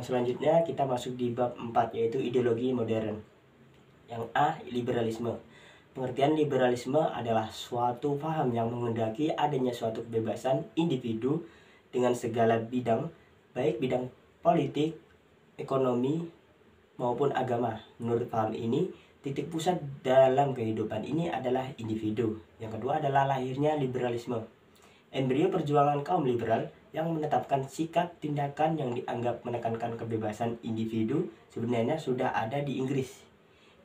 yang selanjutnya kita masuk di bab 4, yaitu ideologi modern. Yang A, liberalisme. Pengertian liberalisme adalah suatu paham yang menghendaki adanya suatu kebebasan individu dengan segala bidang, baik bidang politik, ekonomi, maupun agama. Menurut paham ini, titik pusat dalam kehidupan ini adalah individu. Yang kedua adalah lahirnya liberalisme. Embrio perjuangan kaum liberal yang menetapkan sikap tindakan yang dianggap menekankan kebebasan individu sebenarnya sudah ada di Inggris.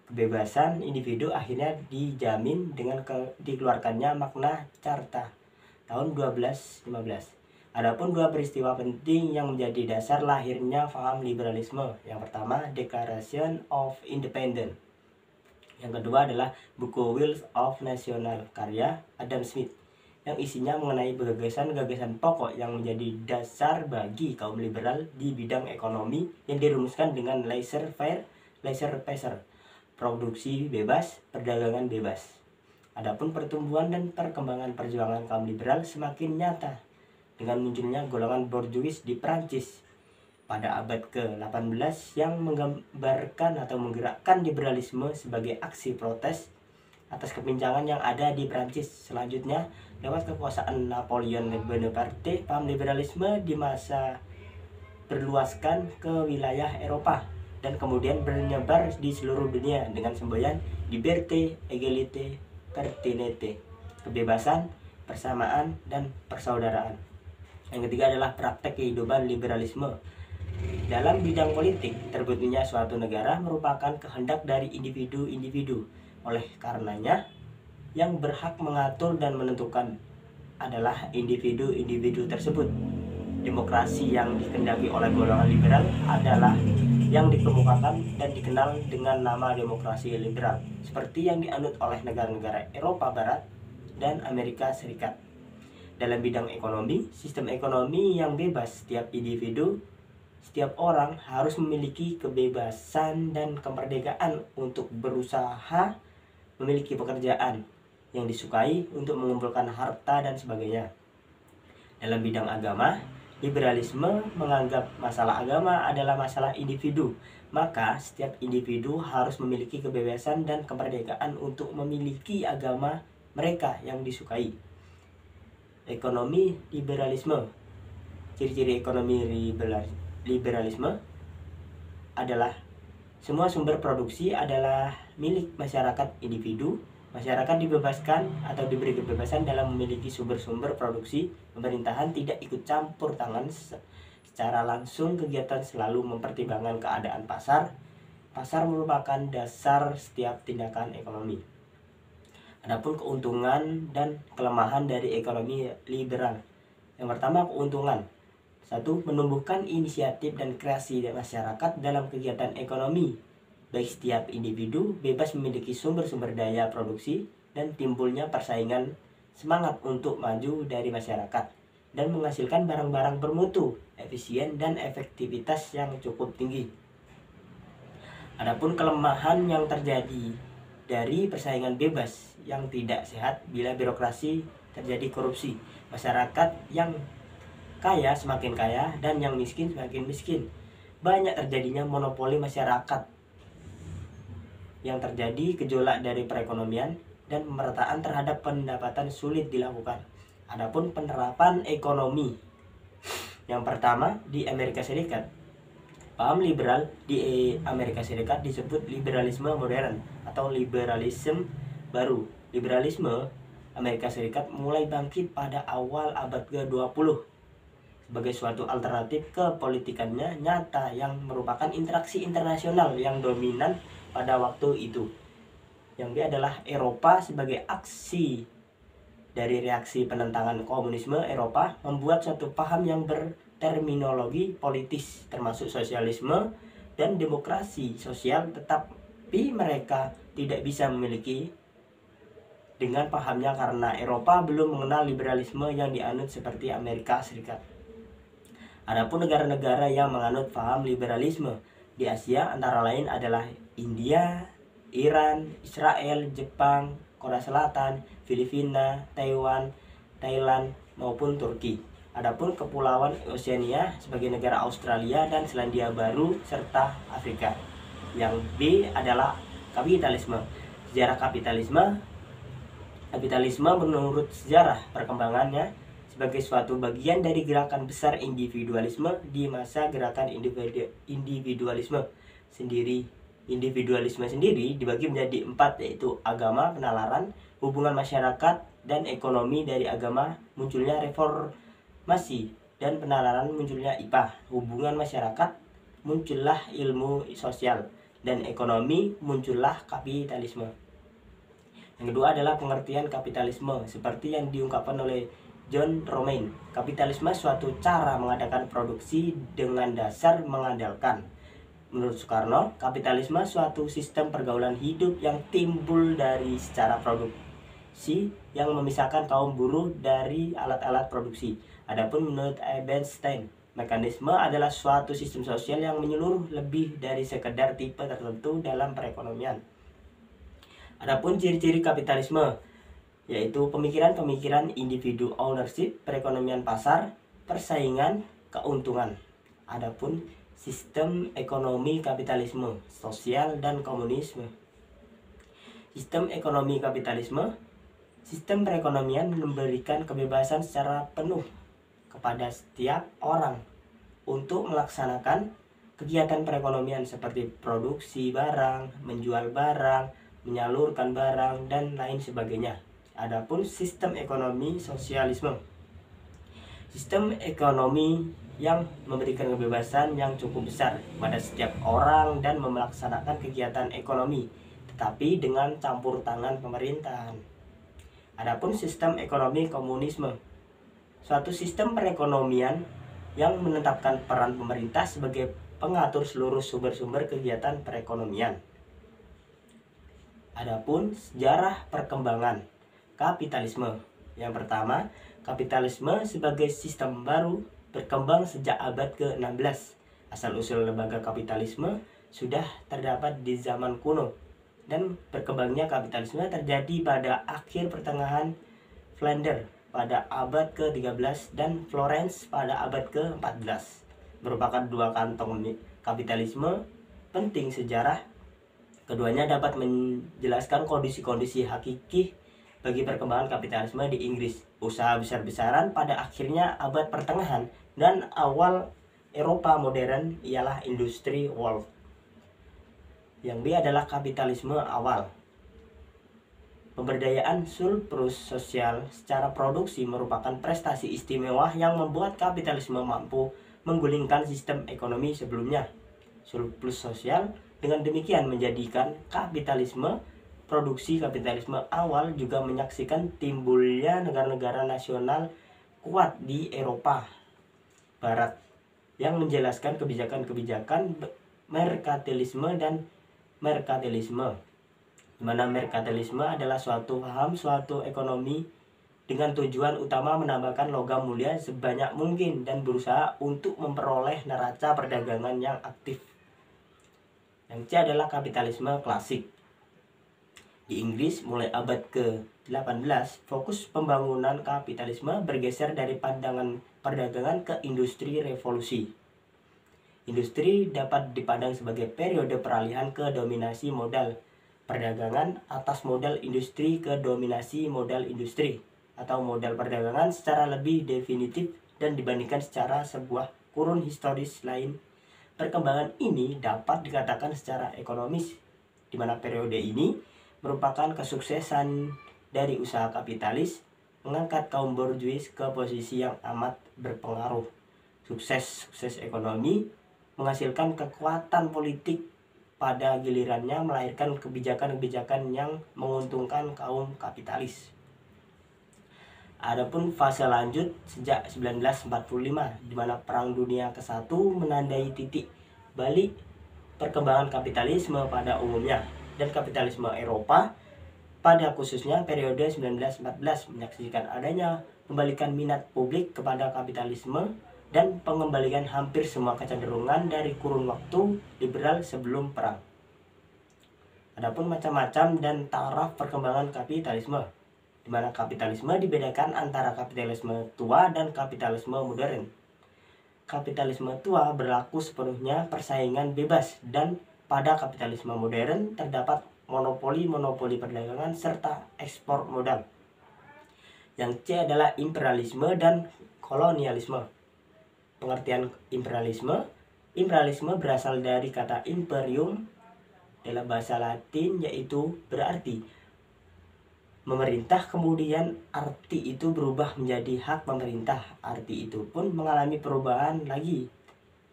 Kebebasan individu akhirnya dijamin dengan dikeluarkannya Magna Carta tahun 1215. Adapun dua peristiwa penting yang menjadi dasar lahirnya paham liberalisme. Yang pertama, Declaration of Independence. Yang kedua adalah buku Will of National karya Adam Smith, yang isinya mengenai gagasan-gagasan pokok yang menjadi dasar bagi kaum liberal di bidang ekonomi yang dirumuskan dengan laissez-faire, produksi bebas, perdagangan bebas. Adapun pertumbuhan dan perkembangan perjuangan kaum liberal semakin nyata dengan munculnya golongan borjuis di Prancis pada abad ke-18 yang menggambarkan atau menggerakkan liberalisme sebagai aksi protes atas kepincangan yang ada di Prancis. Selanjutnya, lewat kekuasaan Napoleon Bonaparte, paham liberalisme di masa berluaskan ke wilayah Eropa dan kemudian menyebar di seluruh dunia dengan semboyan liberté, égalité, fraternité, kebebasan, persamaan, dan persaudaraan. Yang ketiga adalah praktek kehidupan liberalisme. Dalam bidang politik, terbentuknya suatu negara merupakan kehendak dari individu-individu. Oleh karenanya, yang berhak mengatur dan menentukan adalah individu-individu tersebut. Demokrasi yang dikehendaki oleh golongan liberal adalah yang dikemukakan dan dikenal dengan nama demokrasi liberal, seperti yang dianut oleh negara-negara Eropa Barat dan Amerika Serikat. Dalam bidang ekonomi, sistem ekonomi yang bebas, setiap individu, setiap orang harus memiliki kebebasan dan kemerdekaan untuk berusaha, memiliki pekerjaan yang disukai, untuk mengumpulkan harta dan sebagainya. Dalam bidang agama, liberalisme menganggap masalah agama adalah masalah individu, maka setiap individu harus memiliki kebebasan dan kemerdekaan untuk memiliki agama mereka yang disukai. Ekonomi liberalisme. Ciri-ciri ekonomi liberalisme adalah semua sumber produksi adalah milik masyarakat individu. Masyarakat dibebaskan atau diberi kebebasan dalam memiliki sumber-sumber produksi. Pemerintahan tidak ikut campur tangan secara langsung kegiatan, selalu mempertimbangkan keadaan pasar. Pasar merupakan dasar setiap tindakan ekonomi. Adapun keuntungan dan kelemahan dari ekonomi liberal. Yang pertama, keuntungan. 1. Menumbuhkan inisiatif dan kreasi masyarakat dalam kegiatan ekonomi. Baik setiap individu bebas memiliki sumber-sumber daya produksi dan timbulnya persaingan, semangat untuk maju dari masyarakat dan menghasilkan barang-barang bermutu, efisien dan efektivitas yang cukup tinggi. Adapun kelemahan yang terjadi dari persaingan bebas yang tidak sehat bila birokrasi terjadi korupsi. Masyarakat yang kaya semakin kaya dan yang miskin semakin miskin. Banyak terjadinya monopoli masyarakat, yang terjadi gejolak dari perekonomian dan pemerataan terhadap pendapatan sulit dilakukan. Adapun penerapan ekonomi. Yang pertama, di Amerika Serikat. Paham liberal di Amerika Serikat disebut liberalisme modern atau liberalisme baru. Liberalisme Amerika Serikat mulai bangkit pada awal abad ke-20 sebagai suatu alternatif ke politikannya nyata yang merupakan interaksi internasional yang dominan pada waktu itu. Yang B adalah Eropa sebagai aksi dari reaksi penentangan komunisme. Eropa membuat suatu paham yang berterminologi politis termasuk sosialisme dan demokrasi sosial, tetapi mereka tidak bisa memiliki dengan pahamnya karena Eropa belum mengenal liberalisme yang dianut seperti Amerika Serikat. Adapun negara-negara yang menganut paham liberalisme di Asia antara lain adalah India, Iran, Israel, Jepang, Korea Selatan, Filipina, Taiwan, Thailand, maupun Turki. Adapun kepulauan Oseania sebagai negara Australia dan Selandia Baru serta Afrika. Yang B adalah kapitalisme. Sejarah kapitalisme menurut sejarah perkembangannya sebagai suatu bagian dari gerakan besar individualisme di masa gerakan individualisme sendiri. Individualisme sendiri dibagi menjadi 4, yaitu agama, penalaran, hubungan masyarakat, dan ekonomi. Dari agama munculnya reformasi, dan penalaran munculnya IPA. Hubungan masyarakat muncullah ilmu sosial, dan ekonomi muncullah kapitalisme. Yang kedua adalah pengertian kapitalisme seperti yang diungkapkan oleh John Romain. Kapitalisme suatu cara mengadakan produksi dengan dasar mengandalkan. Menurut Soekarno, kapitalisme suatu sistem pergaulan hidup yang timbul dari secara produksi yang memisahkan kaum buruh dari alat-alat produksi. Adapun menurut Ebenstein, mekanisme adalah suatu sistem sosial yang menyeluruh lebih dari sekedar tipe tertentu dalam perekonomian. Adapun ciri-ciri kapitalisme yaitu pemikiran-pemikiran individu, ownership, perekonomian pasar, persaingan, keuntungan. Adapun sistem ekonomi kapitalisme, sosial dan komunisme. Sistem ekonomi kapitalisme, sistem perekonomian memberikan kebebasan secara penuh kepada setiap orang untuk melaksanakan kegiatan perekonomian seperti produksi barang, menjual barang, menyalurkan barang, dan lain sebagainya. Adapun sistem ekonomi sosialisme, sistem ekonomi yang memberikan kebebasan yang cukup besar pada setiap orang dan melaksanakan kegiatan ekonomi, tetapi dengan campur tangan pemerintahan. Adapun sistem ekonomi komunisme, suatu sistem perekonomian yang menetapkan peran pemerintah sebagai pengatur seluruh sumber-sumber kegiatan perekonomian. Adapun sejarah perkembangan kapitalisme. Yang pertama, kapitalisme sebagai sistem baru berkembang sejak abad ke-16. Asal-usul lembaga kapitalisme sudah terdapat di zaman kuno, dan berkembangnya kapitalisme terjadi pada akhir pertengahan Flanders pada abad ke-13 dan Florence pada abad ke-14. Merupakan dua kantong kapitalisme penting sejarah. Keduanya dapat menjelaskan kondisi-kondisi hakiki bagi perkembangan kapitalisme di Inggris, usaha besar-besaran pada akhirnya abad pertengahan, dan awal Eropa modern ialah industri world. Yang B adalah kapitalisme awal. Pemberdayaan surplus sosial secara produksi merupakan prestasi istimewa yang membuat kapitalisme mampu menggulingkan sistem ekonomi sebelumnya. Surplus sosial dengan demikian menjadikan kapitalisme produksi kapitalisme awal juga menyaksikan timbulnya negara-negara nasional kuat di Eropa Barat yang menjelaskan kebijakan-kebijakan merkantilisme dan merkantilisme, di mana merkantilisme adalah suatu paham suatu ekonomi dengan tujuan utama menambahkan logam mulia sebanyak mungkin dan berusaha untuk memperoleh neraca perdagangan yang aktif. Yang C adalah kapitalisme klasik. Di Inggris mulai abad ke-18, fokus pembangunan kapitalisme bergeser dari pandangan perdagangan ke industri revolusi. Industri dapat dipandang sebagai periode peralihan ke dominasi modal perdagangan atas modal industri ke dominasi modal industri atau modal perdagangan secara lebih definitif dan dibandingkan secara sebuah kurun historis lain. Perkembangan ini dapat dikatakan secara ekonomis, di mana periode ini merupakan kesuksesan dari usaha kapitalis mengangkat kaum borjuis ke posisi yang amat berpengaruh. Sukses ekonomi menghasilkan kekuatan politik pada gilirannya melahirkan kebijakan-kebijakan yang menguntungkan kaum kapitalis. Adapun fase lanjut sejak 1945, di mana Perang Dunia ke-1 menandai titik balik perkembangan kapitalisme pada umumnya, dan kapitalisme Eropa pada khususnya periode 1914 menyaksikan adanya pembalikan minat publik kepada kapitalisme dan pengembalian hampir semua kecenderungan dari kurun waktu liberal sebelum perang. Adapun macam-macam dan taraf perkembangan kapitalisme. di mana kapitalisme dibedakan antara kapitalisme tua dan kapitalisme modern. Kapitalisme tua berlaku sepenuhnya persaingan bebas, dan pada kapitalisme modern terdapat monopoli perdagangan serta ekspor modal. Yang C adalah imperialisme dan kolonialisme. Pengertian imperialisme. Imperialisme berasal dari kata imperium dalam bahasa Latin, yaitu berarti memerintah, kemudian arti itu berubah menjadi hak pemerintah. Arti itu pun mengalami perubahan lagi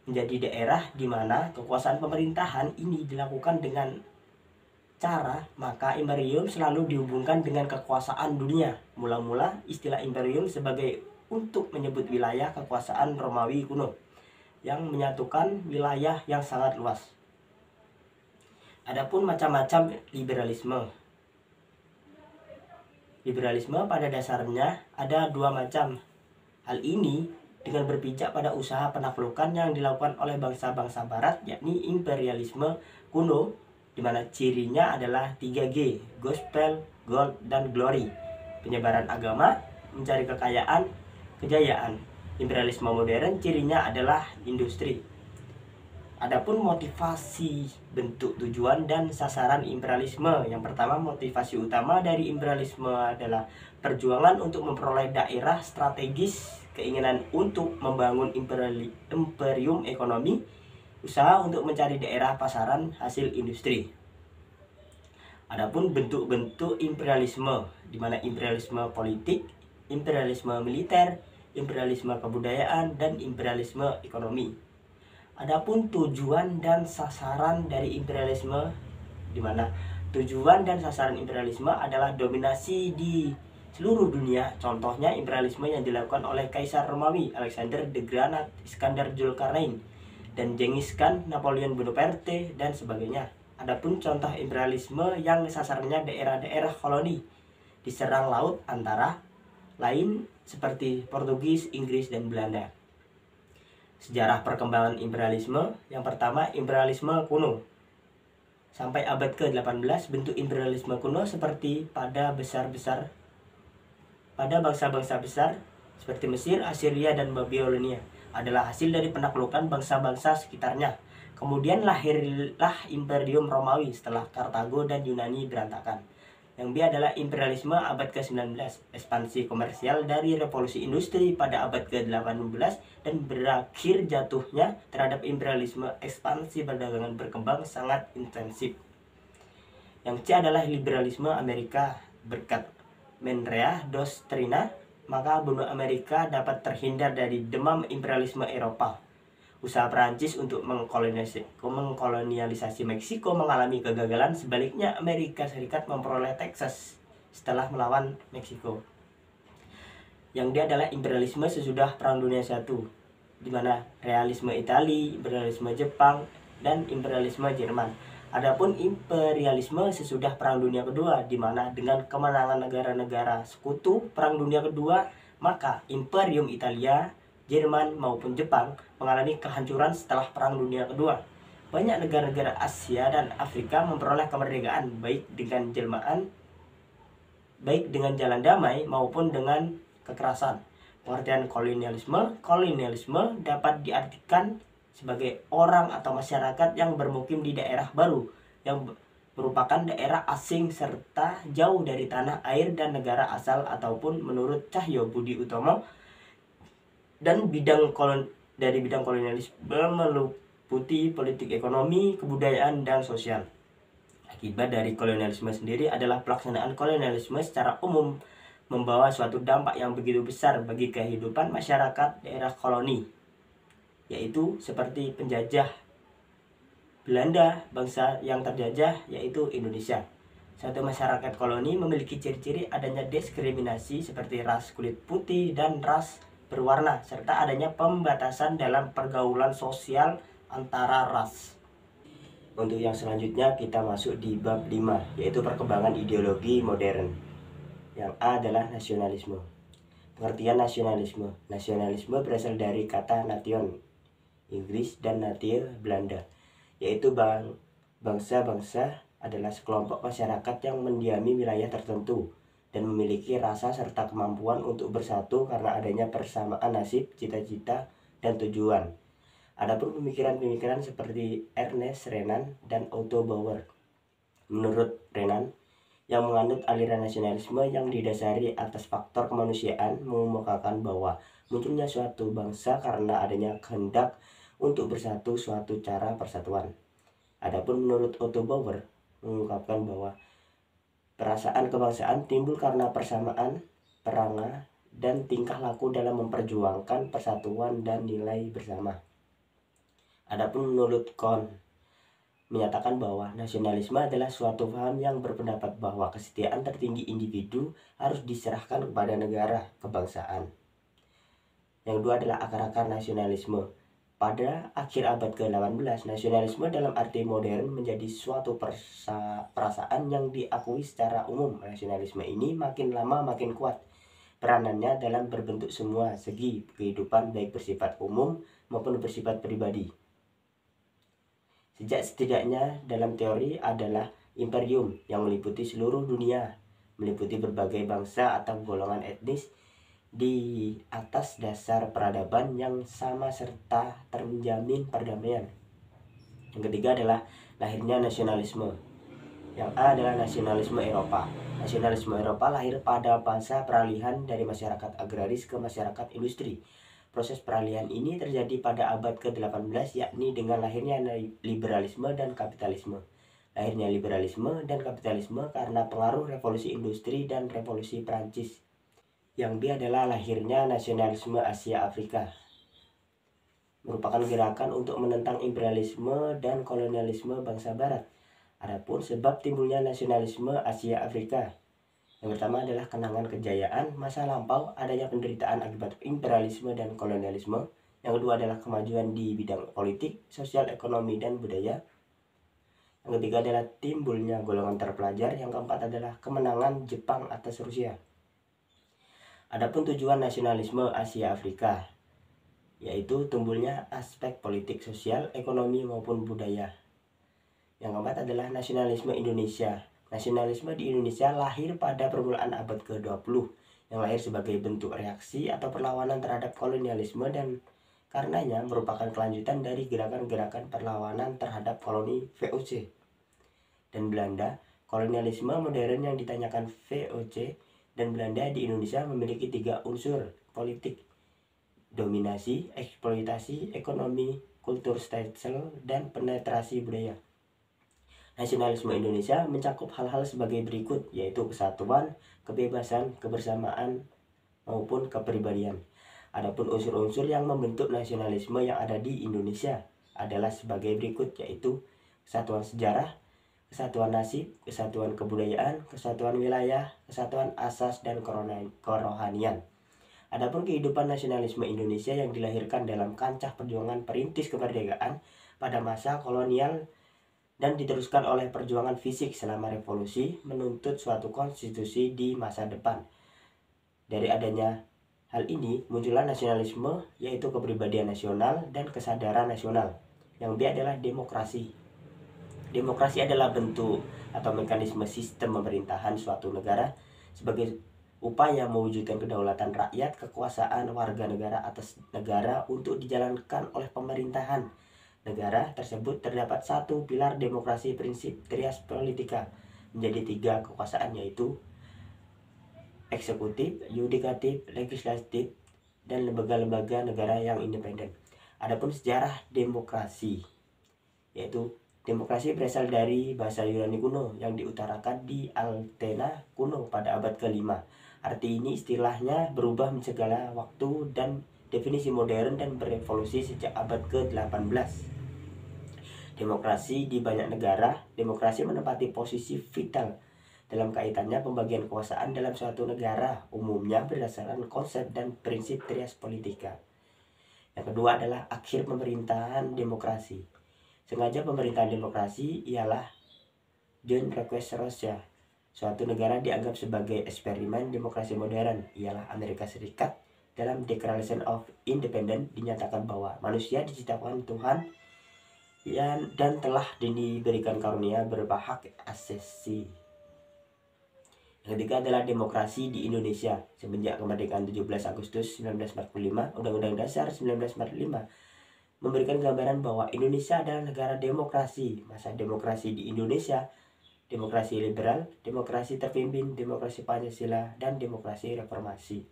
menjadi daerah di mana kekuasaan pemerintahan ini dilakukan dengan cara, maka imperium selalu dihubungkan dengan kekuasaan dunia. Mula-mula istilah imperium sebagai untuk menyebut wilayah kekuasaan Romawi kuno yang menyatukan wilayah yang sangat luas. Adapun macam-macam liberalisme. Liberalisme pada dasarnya ada dua macam. Hal ini dengan berpijak pada usaha penaklukan yang dilakukan oleh bangsa-bangsa barat, yakni imperialisme kuno, di mana cirinya adalah 3G, gospel, gold, dan glory. Penyebaran agama, mencari kekayaan, kejayaan. Imperialisme modern cirinya adalah industri. Adapun motivasi, bentuk, tujuan, dan sasaran imperialisme. Yang pertama, motivasi utama dari imperialisme adalah perjuangan untuk memperoleh daerah strategis, keinginan untuk membangun imperium ekonomi, usaha untuk mencari daerah pasaran hasil industri. Adapun bentuk-bentuk imperialisme, di mana imperialisme politik, imperialisme militer, imperialisme kebudayaan, dan imperialisme ekonomi. Adapun tujuan dan sasaran dari imperialisme, di mana tujuan dan sasaran imperialisme adalah dominasi di seluruh dunia. Contohnya imperialisme yang dilakukan oleh Kaisar Romawi Alexander the Great, Iskandar Zulkarnain, dan Genghis Khan, Napoleon Bonaparte, dan sebagainya. Adapun contoh imperialisme yang sasarannya daerah-daerah koloni diserang laut antara lain seperti Portugis, Inggris, dan Belanda. Sejarah perkembangan imperialisme. Yang pertama, imperialisme kuno. Sampai abad ke-18, bentuk imperialisme kuno seperti pada bangsa-bangsa besar seperti Mesir, Assyria, dan Babilonia adalah hasil dari penaklukan bangsa-bangsa sekitarnya. Kemudian lahirlah Imperium Romawi setelah Kartago dan Yunani berantakan. Yang B adalah imperialisme abad ke-19, ekspansi komersial dari revolusi industri pada abad ke-18 dan berakhir jatuhnya terhadap imperialisme, ekspansi perdagangan berkembang sangat intensif. Yang C adalah liberalisme Amerika. Berkat Monroe Doctrine, maka benua Amerika dapat terhindar dari demam imperialisme Eropa. Usaha Perancis untuk mengkolonialisasi Meksiko mengalami kegagalan. Sebaliknya, Amerika Serikat memperoleh Texas setelah melawan Meksiko. Yang D adalah imperialisme sesudah Perang Dunia I, di mana realisme Italia, imperialisme Jepang, dan imperialisme Jerman. Adapun imperialisme sesudah Perang Dunia II, di mana dengan kemenangan negara-negara sekutu Perang Dunia II, maka Imperium Italia, Jerman maupun Jepang mengalami kehancuran setelah Perang Dunia II. Banyak negara-negara Asia dan Afrika memperoleh kemerdekaan baik dengan jalan damai maupun dengan kekerasan. Pengertian kolonialisme dapat diartikan sebagai orang atau masyarakat yang bermukim di daerah baru yang merupakan daerah asing serta jauh dari tanah air dan negara asal, ataupun menurut Cahyo Budi Utomo dan bidang kolonialisme meliputi politik, ekonomi, kebudayaan, dan sosial. Akibat dari kolonialisme sendiri adalah pelaksanaan kolonialisme secara umum membawa suatu dampak yang begitu besar bagi kehidupan masyarakat daerah koloni, yaitu seperti penjajah Belanda, bangsa yang terjajah yaitu Indonesia. Suatu masyarakat koloni memiliki ciri-ciri adanya diskriminasi seperti ras kulit putih dan ras berwarna, serta adanya pembatasan dalam pergaulan sosial antara ras. Untuk yang selanjutnya kita masuk di bab 5, yaitu perkembangan ideologi modern. Yang A adalah nasionalisme. Pengertian nasionalisme. Nasionalisme berasal dari kata nation, Inggris, dan natie, Belanda, yaitu bangsa-bangsa adalah sekelompok masyarakat yang mendiami wilayah tertentu. dan memiliki rasa serta kemampuan untuk bersatu karena adanya persamaan nasib, cita-cita, dan tujuan. Adapun pemikiran-pemikiran seperti Ernest Renan dan Otto Bauer. Menurut Renan, yang menganut aliran nasionalisme yang didasari atas faktor kemanusiaan mengemukakan bahwa munculnya suatu bangsa karena adanya kehendak untuk bersatu suatu cara persatuan. Adapun menurut Otto Bauer mengungkapkan bahwa perasaan kebangsaan timbul karena persamaan perangai dan tingkah laku dalam memperjuangkan persatuan dan nilai bersama. Adapun menurut Kohn menyatakan bahwa nasionalisme adalah suatu paham yang berpendapat bahwa kesetiaan tertinggi individu harus diserahkan kepada negara kebangsaan. Yang kedua adalah akar-akar nasionalisme. Pada akhir abad ke-18, nasionalisme dalam arti modern menjadi suatu perasaan yang diakui secara umum. Nasionalisme ini makin lama makin kuat peranannya dalam berbentuk semua segi kehidupan, baik bersifat umum maupun bersifat pribadi. Sejak setidaknya dalam teori adalah imperium yang meliputi seluruh dunia, meliputi berbagai bangsa atau golongan etnis di atas dasar peradaban yang sama serta terjamin perdamaian. Yang ketiga adalah lahirnya nasionalisme. Yang A adalah nasionalisme Eropa. Nasionalisme Eropa lahir pada masa peralihan dari masyarakat agraris ke masyarakat industri. Proses peralihan ini terjadi pada abad ke-18, yakni dengan lahirnya liberalisme dan kapitalisme. Lahirnya liberalisme dan kapitalisme karena pengaruh revolusi industri dan revolusi Prancis. Yang B adalah lahirnya nasionalisme Asia Afrika, merupakan gerakan untuk menentang imperialisme dan kolonialisme bangsa barat. Adapun sebab timbulnya nasionalisme Asia Afrika, yang pertama adalah kenangan kejayaan masa lampau, adanya penderitaan akibat imperialisme dan kolonialisme. Yang kedua adalah kemajuan di bidang politik, sosial, ekonomi, dan budaya. Yang ketiga adalah timbulnya golongan terpelajar. Yang keempat adalah kemenangan Jepang atas Rusia. Adapun tujuan nasionalisme Asia Afrika, yaitu tumbuhnya aspek politik, sosial, ekonomi, maupun budaya. Yang keempat adalah nasionalisme Indonesia. Nasionalisme di Indonesia lahir pada permulaan abad ke-20, yang lahir sebagai bentuk reaksi atau perlawanan terhadap kolonialisme dan karenanya merupakan kelanjutan dari gerakan-gerakan perlawanan terhadap koloni VOC dan Belanda. Kolonialisme modern yang ditanyakan VOC dan Belanda di Indonesia memiliki 3 unsur politik: dominasi, eksploitasi ekonomi, kultur stelsel, dan penetrasi budaya. Nasionalisme Indonesia mencakup hal-hal sebagai berikut, yaitu kesatuan, kebebasan, kebersamaan, maupun kepribadian. Adapun unsur-unsur yang membentuk nasionalisme yang ada di Indonesia adalah sebagai berikut, yaitu kesatuan sejarah, kesatuan nasib, kesatuan kebudayaan, kesatuan wilayah, kesatuan asas, dan kerohanian. Adapun kehidupan nasionalisme Indonesia yang dilahirkan dalam kancah perjuangan perintis kemerdekaan pada masa kolonial dan diteruskan oleh perjuangan fisik selama revolusi menuntut suatu konstitusi di masa depan. Dari adanya hal ini muncullah nasionalisme, yaitu kepribadian nasional dan kesadaran nasional. Yang B adalah demokrasi. Demokrasi adalah bentuk atau mekanisme sistem pemerintahan suatu negara sebagai upaya mewujudkan kedaulatan rakyat, kekuasaan warga negara atas negara untuk dijalankan oleh pemerintahan negara tersebut. Terdapat satu pilar demokrasi, prinsip trias politika, menjadi 3 kekuasaan, yaitu eksekutif, yudikatif, legislatif, dan lembaga-lembaga negara yang independen. Adapun sejarah demokrasi, yaitu demokrasi berasal dari bahasa Yunani kuno yang diutarakan di Athena kuno pada abad ke-5. Arti ini istilahnya berubah segala waktu dan definisi modern dan berevolusi sejak abad ke-18. Demokrasi di banyak negara, demokrasi menempati posisi vital dalam kaitannya pembagian kekuasaan dalam suatu negara, umumnya berdasarkan konsep dan prinsip trias politika. Yang kedua adalah akhir pemerintahan demokrasi. Sengaja pemerintahan demokrasi ialah John Request Russia. Suatu negara dianggap sebagai eksperimen demokrasi modern ialah Amerika Serikat. Dalam Declaration of Independence dinyatakan bahwa manusia diciptakan Tuhan dan telah diberikan karunia berupa hak asasi. Yang ketiga adalah demokrasi di Indonesia. Semenjak kemerdekaan 17 Agustus 1945, Undang-Undang Dasar 1945 memberikan gambaran bahwa Indonesia adalah negara demokrasi. Masa demokrasi di Indonesia: demokrasi liberal, demokrasi terpimpin, demokrasi Pancasila, dan demokrasi reformasi.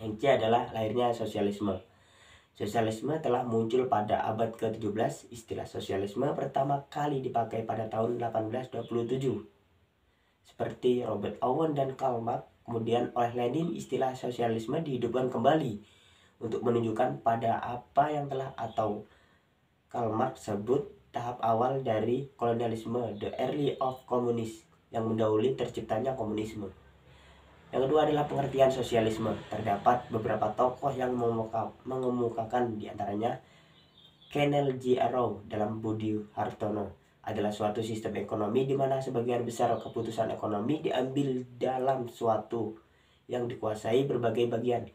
Yang C adalah lahirnya sosialisme. Sosialisme telah muncul pada abad ke-17. Istilah sosialisme pertama kali dipakai pada tahun 1827. Seperti Robert Owen dan Karl Marx. Kemudian oleh Lenin, istilah sosialisme dihidupkan kembali untuk menunjukkan pada apa yang telah atau Karl Marx sebut tahap awal dari kolonialisme, the early of communism, yang mendahului terciptanya komunisme. Yang kedua adalah pengertian sosialisme. Terdapat beberapa tokoh yang mengemukakan, diantaranya Kenneth G. Arrow dalam Budi Hartono, adalah suatu sistem ekonomi di mana sebagian besar keputusan ekonomi diambil dalam suatu yang dikuasai berbagai bagian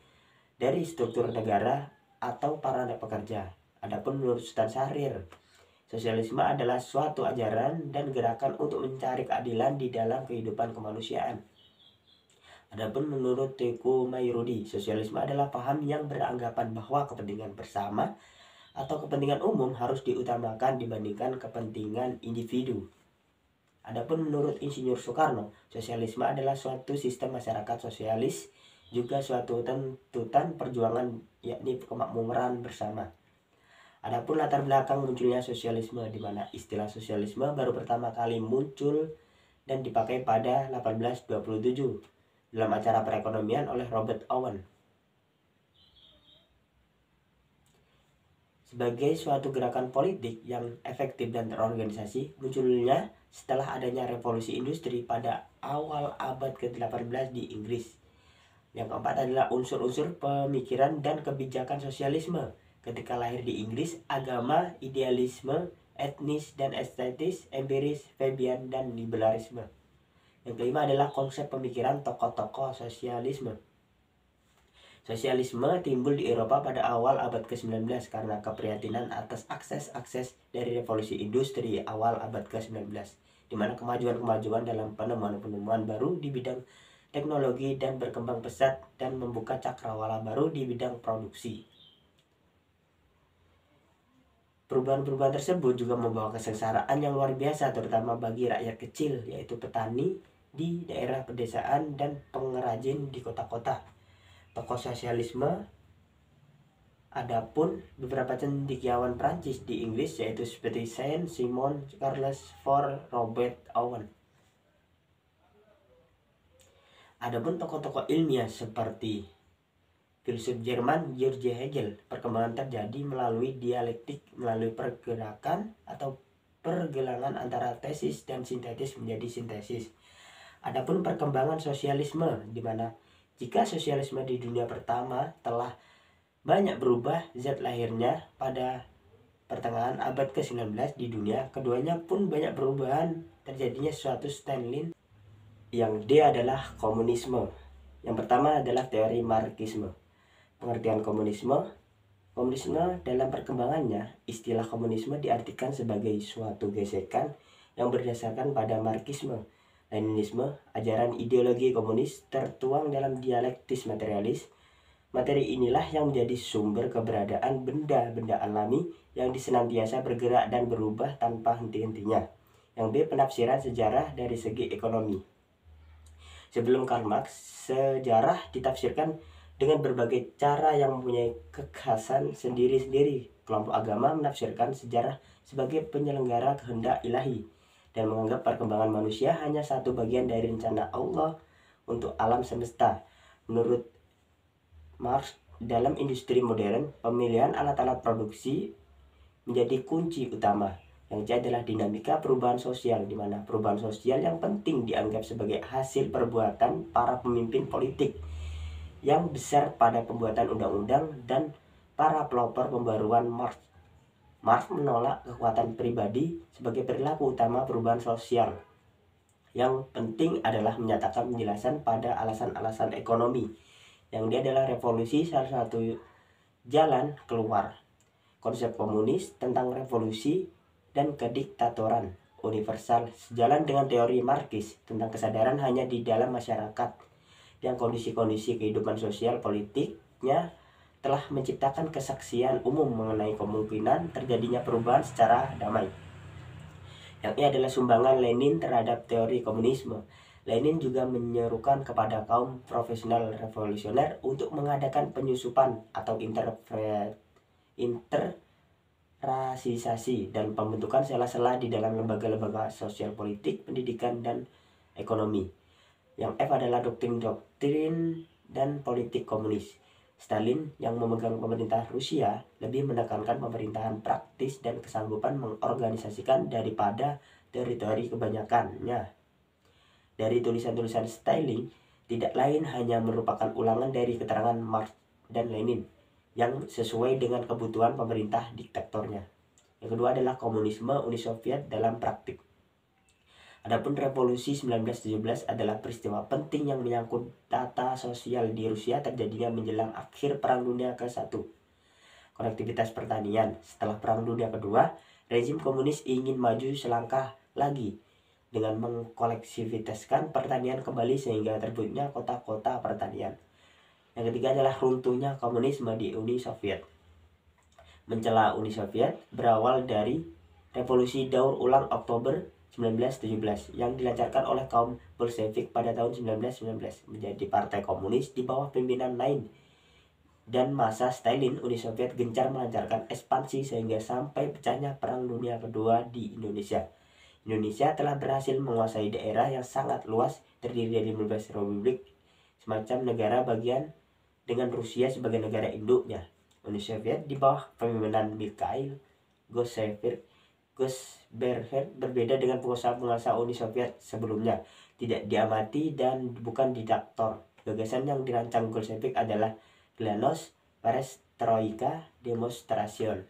dari struktur negara atau para pekerja. Adapun menurut Sultan Syahrir, sosialisme adalah suatu ajaran dan gerakan untuk mencari keadilan di dalam kehidupan kemanusiaan. Adapun menurut Teku Mairudi, sosialisme adalah paham yang beranggapan bahwa kepentingan bersama atau kepentingan umum harus diutamakan dibandingkan kepentingan individu. Adapun menurut Insinyur Soekarno, sosialisme adalah suatu sistem masyarakat sosialis, juga suatu tuntutan perjuangan, yakni kemakmuran bersama. Adapun latar belakang munculnya sosialisme, di mana istilah sosialisme baru pertama kali muncul dan dipakai pada 1827 dalam acara perekonomian oleh Robert Owen. Sebagai suatu gerakan politik yang efektif dan terorganisasi, munculnya setelah adanya revolusi industri pada awal abad ke-18 di Inggris. Yang keempat adalah unsur-unsur pemikiran dan kebijakan sosialisme. Ketika lahir di Inggris, agama, idealisme, etnis dan estetis, empiris, Fabian, dan liberalisme. Yang kelima adalah konsep pemikiran tokoh-tokoh sosialisme. Sosialisme timbul di Eropa pada awal abad ke-19 karena keprihatinan atas akses-akses dari revolusi industri awal abad ke-19, di mana kemajuan-kemajuan dalam penemuan-penemuan baru di bidang teknologi dan berkembang pesat dan membuka cakrawala baru di bidang produksi. Perubahan-perubahan tersebut juga membawa kesengsaraan yang luar biasa, terutama bagi rakyat kecil, yaitu petani di daerah pedesaan dan pengrajin di kota-kota. Tokoh sosialisme, adapun beberapa cendekiawan Prancis di Inggris, yaitu seperti Saint-Simon, Charles Fort, Robert Owen. Adapun tokoh-tokoh ilmiah seperti filsuf Jerman Georg Hegel, perkembangan terjadi melalui dialektik, melalui pergerakan atau pergelangan antara tesis dan sintetis menjadi sintesis. Adapun perkembangan sosialisme, di mana jika sosialisme di dunia pertama telah banyak berubah zat lahirnya pada pertengahan abad ke-19, di dunia keduanya pun banyak perubahan, terjadinya suatu Stalin. Yang D adalah komunisme. Yang pertama adalah teori Marxisme. Pengertian komunisme. Komunisme dalam perkembangannya, istilah komunisme diartikan sebagai suatu gesekan yang berdasarkan pada Marxisme, Leninisme, ajaran ideologi komunis tertuang dalam dialektis materialis. Materi inilah yang menjadi sumber keberadaan benda-benda alami yang disenantiasa bergerak dan berubah tanpa henti-hentinya. Yang B, penafsiran sejarah dari segi ekonomi. Sebelum Karl Marx, sejarah ditafsirkan dengan berbagai cara yang mempunyai kekhasan sendiri-sendiri. Kelompok agama menafsirkan sejarah sebagai penyelenggara kehendak ilahi dan menganggap perkembangan manusia hanya satu bagian dari rencana Allah untuk alam semesta. Menurut Marx, dalam industri modern, pemilihan alat-alat produksi menjadi kunci utama. Yang C adalah dinamika perubahan sosial, di mana perubahan sosial yang penting dianggap sebagai hasil perbuatan para pemimpin politik yang besar pada pembuatan undang-undang dan para pelopor pembaruan Marx. Marx menolak kekuatan pribadi sebagai perilaku utama perubahan sosial. Yang penting adalah menyatakan penjelasan pada alasan-alasan ekonomi. Yang dia adalah revolusi salah satu jalan keluar. Konsep komunis tentang revolusi dan kediktatoran. universal sejalan dengan teori Marxis tentang kesadaran hanya di dalam masyarakat yang kondisi-kondisi kehidupan sosial politiknya telah menciptakan kesaksian umum mengenai kemungkinan terjadinya perubahan secara damai. Yang ini adalah sumbangan Lenin terhadap teori komunisme. Lenin juga menyerukan kepada kaum profesional revolusioner untuk mengadakan penyusupan atau interrasisasi dan pembentukan sela-sela di dalam lembaga-lembaga sosial politik, pendidikan, dan ekonomi. Yang F adalah doktrin dan politik komunis. Stalin yang memegang pemerintah Rusia lebih menekankan pemerintahan praktis dan kesanggupan mengorganisasikan daripada teori-teori kebanyakannya. Dari tulisan-tulisan Stalin tidak lain hanya merupakan ulangan dari keterangan Marx dan Lenin yang sesuai dengan kebutuhan pemerintah diktatornya. Yang kedua adalah komunisme Uni Soviet dalam praktik. Adapun revolusi 1917 adalah peristiwa penting yang menyangkut tata sosial di Rusia terjadinya menjelang akhir Perang Dunia ke-1. Konektivitas pertanian. Setelah Perang Dunia Kedua, rezim komunis ingin maju selangkah lagi dengan mengkolektivitaskan pertanian kembali sehingga terbentuknya kota-kota pertanian. Yang ketiga adalah runtuhnya komunisme di Uni Soviet. Mencela Uni Soviet berawal dari revolusi daur ulang Oktober 1917 yang dilancarkan oleh kaum Bolshevik pada tahun 1919 menjadi partai komunis di bawah pimpinan lain. Dan masa Stalin, Uni Soviet gencar melancarkan ekspansi sehingga sampai pecahnya Perang Dunia Kedua di Indonesia. Indonesia telah berhasil menguasai daerah yang sangat luas terdiri dari 15 republik semacam negara bagian dengan Rusia sebagai negara induknya. Uni Soviet di bawah pemimpinan Mikhail Gorbachev berbeda dengan pengusaha-pengusaha Uni Soviet sebelumnya, tidak diamati dan bukan diktator. Gagasan yang dirancang Gorbachev adalah Glasnost, Perestroika, Demonstration.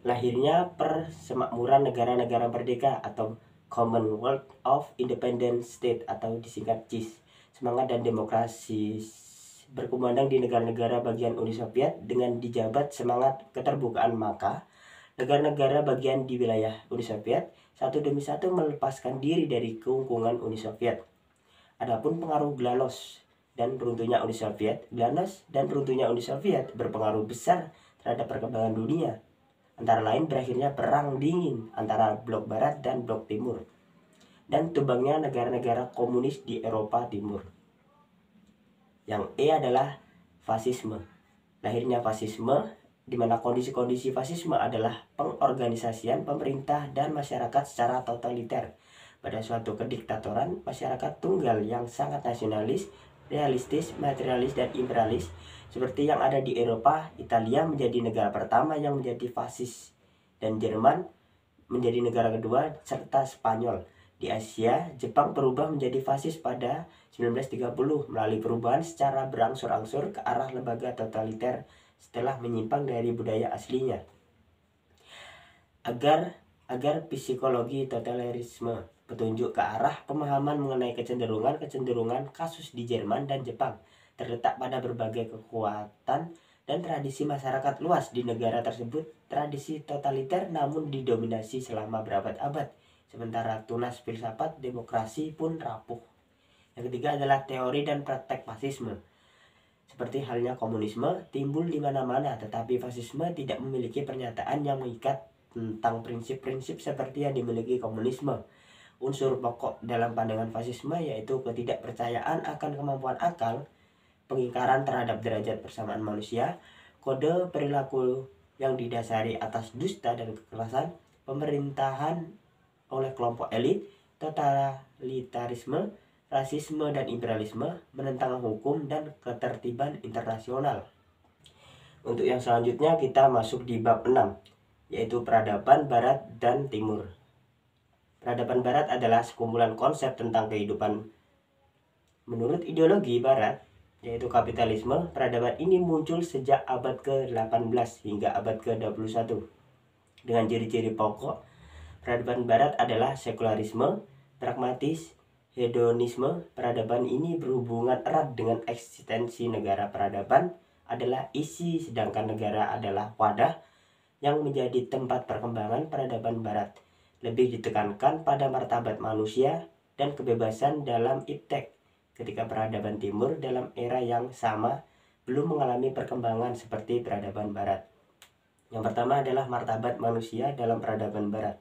Lahirnya Persemakmuran Negara-Negara Merdeka atau Commonwealth of Independent States atau disingkat CIS. Semangat dan demokrasi berkumandang di negara-negara bagian Uni Soviet dengan dijabat semangat keterbukaan, maka negara-negara bagian di wilayah Uni Soviet satu demi satu melepaskan diri dari keungkungan Uni Soviet. Adapun pengaruh Glasnost dan runtuhnya Uni Soviet, Glasnost dan runtuhnya Uni Soviet berpengaruh besar terhadap perkembangan dunia. Antara lain berakhirnya Perang Dingin antara Blok Barat dan Blok Timur, dan tumbangnya negara-negara komunis di Eropa Timur. Yang E adalah fasisme. Lahirnya fasisme, di mana kondisi-kondisi fasisme adalah pengorganisasian pemerintah dan masyarakat secara totaliter pada suatu kediktatoran masyarakat tunggal yang sangat nasionalis, realistis, materialis, dan imperialis seperti yang ada di Eropa. Italia menjadi negara pertama yang menjadi fasis dan Jerman menjadi negara kedua serta Spanyol. Di Asia, Jepang berubah menjadi fasis pada 1930 melalui perubahan secara berangsur-angsur ke arah lembaga totaliter setelah menyimpang dari budaya aslinya. Agar psikologi totalitarisme petunjuk ke arah pemahaman mengenai kecenderungan kasus di Jerman dan Jepang terletak pada berbagai kekuatan dan tradisi masyarakat luas di negara tersebut. Tradisi totaliter namun didominasi selama berabad-abad, sementara tunas filsafat demokrasi pun rapuh. Yang ketiga adalah teori dan praktek fasisme. Seperti halnya komunisme timbul di mana-mana, tetapi fasisme tidak memiliki pernyataan yang mengikat tentang prinsip-prinsip seperti yang dimiliki komunisme. Unsur pokok dalam pandangan fasisme yaitu ketidakpercayaan akan kemampuan akal, pengingkaran terhadap derajat persamaan manusia, kode perilaku yang didasari atas dusta dan kekerasan, pemerintahan oleh kelompok elit, totalitarisme, rasisme dan imperialisme, menentang hukum dan ketertiban internasional. Untuk yang selanjutnya kita masuk di bab 6, yaitu peradaban Barat dan Timur. Peradaban Barat adalah sekumpulan konsep tentang kehidupan menurut ideologi Barat, yaitu kapitalisme. Peradaban ini muncul sejak abad ke-18 hingga abad ke-21. Dengan ciri-ciri pokok, peradaban Barat adalah sekularisme, pragmatis, hedonisme. Peradaban ini berhubungan erat dengan eksistensi negara. Peradaban adalah isi, sedangkan negara adalah wadah yang menjadi tempat perkembangan peradaban Barat. lebih ditekankan pada martabat manusia dan kebebasan dalam iptek, ketika peradaban timur dalam era yang sama belum mengalami perkembangan seperti peradaban barat. Yang pertama adalah martabat manusia dalam peradaban barat.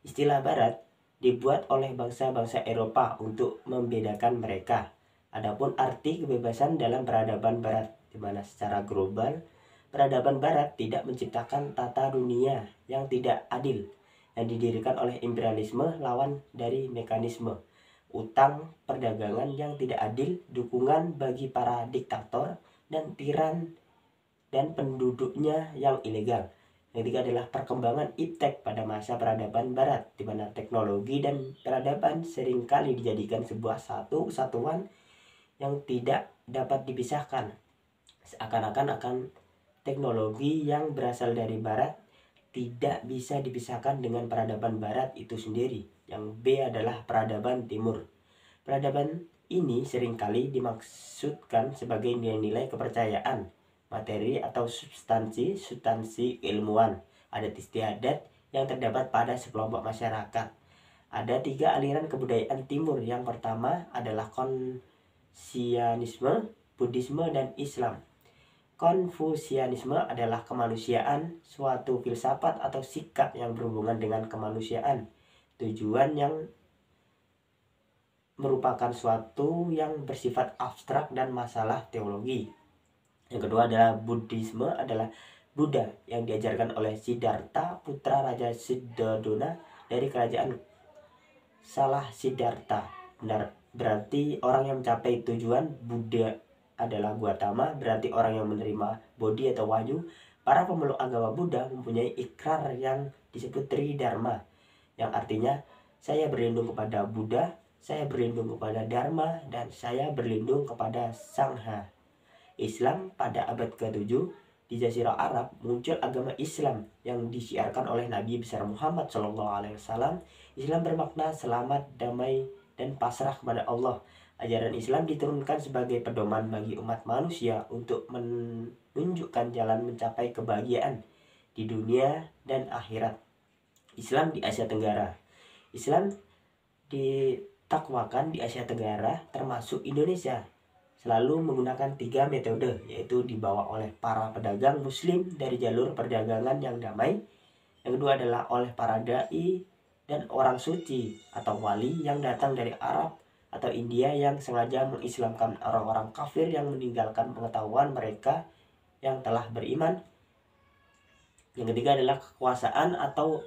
Istilah barat dibuat oleh bangsa-bangsa Eropa untuk membedakan mereka. Adapun arti kebebasan dalam peradaban barat, di mana secara global peradaban barat tidak menciptakan tata dunia yang tidak adil yang didirikan oleh imperialisme lawan dari mekanisme utang perdagangan yang tidak adil, dukungan bagi para diktator dan tiran dan penduduknya yang ilegal. Yang ketiga adalah perkembangan iptek pada masa peradaban barat, di mana teknologi dan peradaban seringkali dijadikan sebuah satu kesatuan yang tidak dapat dipisahkan. Seakan-akan teknologi yang berasal dari barat tidak bisa dipisahkan dengan peradaban barat itu sendiri. Yang B adalah peradaban timur. Peradaban ini seringkali dimaksudkan sebagai nilai-nilai kepercayaan, materi atau substansi keilmuan, adat istiadat yang terdapat pada sekelompok masyarakat. Ada 3 aliran kebudayaan timur. Yang pertama adalah Konfusianisme, Buddhisme, dan Islam. Konfusianisme adalah kemanusiaan, suatu filsafat atau sikap yang berhubungan dengan kemanusiaan, tujuan yang merupakan suatu yang bersifat abstrak dan masalah teologi. Yang kedua adalah Buddhisme, adalah Buddha yang diajarkan oleh Siddhartha, putra Raja Siddhadona dari kerajaan Salah Siddhartha. Benar, berarti orang yang mencapai tujuan. Buddha adalah Gautama, berarti orang yang menerima bodhi atau wahyu. Para pemeluk agama Buddha mempunyai ikrar yang disebut Tridharma, yang artinya saya berlindung kepada Buddha, saya berlindung kepada Dharma, dan saya berlindung kepada Sangha. Islam pada abad ke-7 di Jazirah Arab muncul agama Islam yang disiarkan oleh Nabi besar Muhammad SAW. Islam bermakna selamat, damai, dan pasrah kepada Allah. Ajaran Islam diturunkan sebagai pedoman bagi umat manusia untuk menunjukkan jalan mencapai kebahagiaan di dunia dan akhirat. Islam di Asia Tenggara. Islam ditakwakan di Asia Tenggara termasuk Indonesia selalu menggunakan 3 metode, yaitu dibawa oleh para pedagang muslim dari jalur perdagangan yang damai. Yang kedua adalah oleh para dai dan orang suci atau wali yang datang dari Arab atau India yang sengaja mengislamkan orang-orang kafir yang meninggalkan pengetahuan mereka yang telah beriman. Yang ketiga adalah kekuasaan atau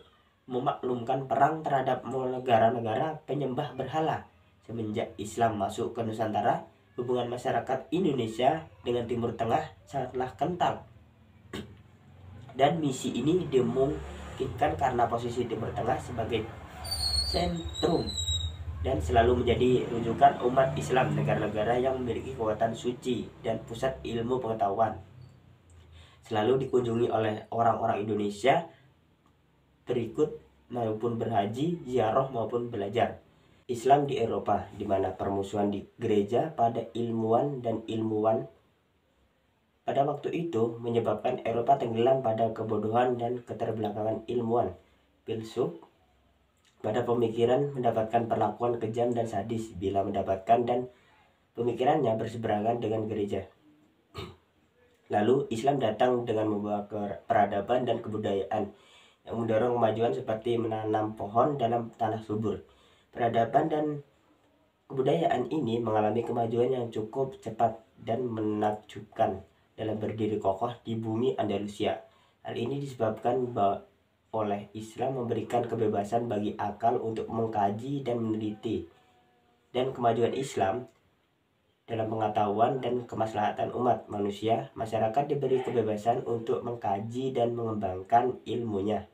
memaklumkan perang terhadap negara-negara penyembah berhala. Semenjak Islam masuk ke Nusantara, hubungan masyarakat Indonesia dengan Timur Tengah sangatlah kental. Dan misi ini dimungkinkan karena posisi Timur Tengah sebagai sentrum dan selalu menjadi rujukan umat Islam, negara-negara yang memiliki kekuatan suci dan pusat ilmu pengetahuan. Selalu dikunjungi oleh orang-orang Indonesia berikut maupun berhaji, ziarah maupun belajar. Islam di Eropa, di mana permusuhan di gereja pada ilmuwan dan ilmuwan pada waktu itu menyebabkan Eropa tenggelam pada kebodohan dan keterbelakangan ilmuwan, filsuf pada pemikiran mendapatkan perlakuan kejam dan sadis bila mendapatkan dan pemikirannya berseberangan dengan gereja. Lalu Islam datang dengan membawa peradaban dan kebudayaan yang mendorong kemajuan seperti menanam pohon dalam tanah subur. Peradaban dan kebudayaan ini mengalami kemajuan yang cukup cepat dan menakjubkan dalam berdiri kokoh di bumi Andalusia. Hal ini disebabkan oleh Islam memberikan kebebasan bagi akal untuk mengkaji dan meneliti, dan kemajuan Islam dalam pengetahuan dan kemaslahatan umat manusia, masyarakat diberi kebebasan untuk mengkaji dan mengembangkan ilmunya.